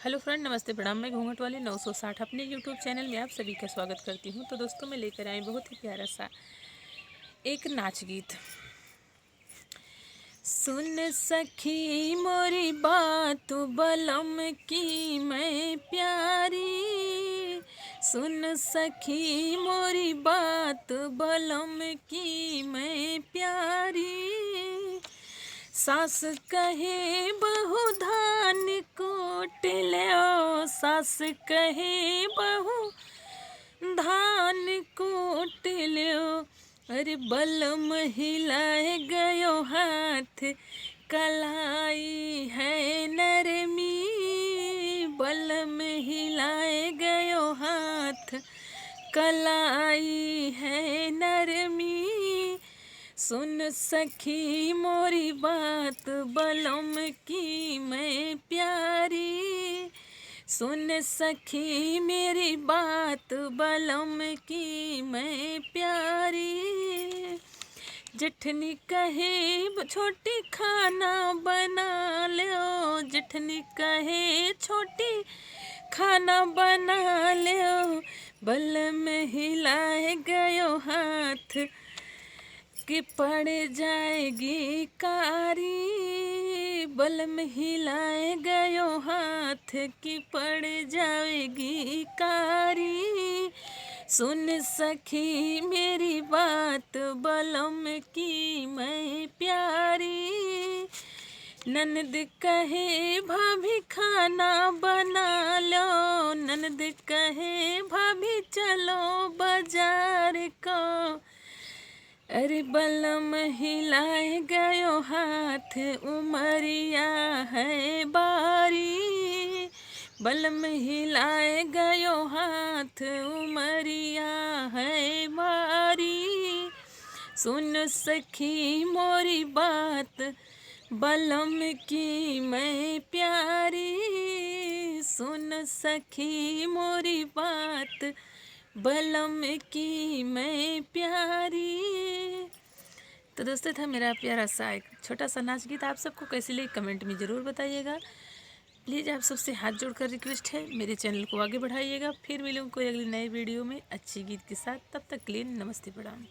Hello friend, नमस्ते प्रणाम। मैं घूंघट वाली 960 अपने यूट्यूब चैनल में आप सभी का स्वागत करती हूं। तो दोस्तों, मैं लेकर आई बहुत ही प्यारा सा एक नाच गीत। सुन सखी मोरी बात बलम की मैं प्यारी, सुन सखी मोरी बात बलम की मैं प्यारी। सास कहे बहु धान कोट लो, सास कहे बहु धान कोट लो। अरे बलम हिलाए गयो हाथ, कलाई है नरमी। बलम हिलाए गयो हाथ, कलाई है नरमी। सुन सखी मोरी बात बलम की मैं प्यारी, सुन सखी मेरी बात बलम की मैं प्यारी। जेठनी कहे छोटी खाना बना लो, जेठनी कहे छोटी खाना बना लो। बलम हिलाए गयो हाथ कि पड़ जाएगी कारी। बलम हिलाए गयो हाथ कि पड़ जाएगी कारी। सुन सखी मेरी बात बलम की मैं प्यारी। ननद कहे भाभी खाना बना लो, ननद कहे भाभी चलो बाजार को। अरे बलम हिलाए गयो हाथ, उमरिया है बारी। बलम हिलाए गयो हाथ, उमरिया है बारी। सुन सखी मोरी बात बलम की मैं प्यारी, सुन सखी मोरी बात बलम की मैं प्यारी। तो दोस्तों, था मेरा प्यारा सा एक छोटा सा नाच गीत। आप सबको कैसे लगे कमेंट में ज़रूर बताइएगा। प्लीज़ आप सबसे हाथ जोड़कर रिक्वेस्ट है, मेरे चैनल को आगे बढ़ाइएगा। फिर मिलूँगा कोई अगली नई वीडियो में अच्छी गीत के साथ। तब तक के लिए नमस्ते प्रणाम।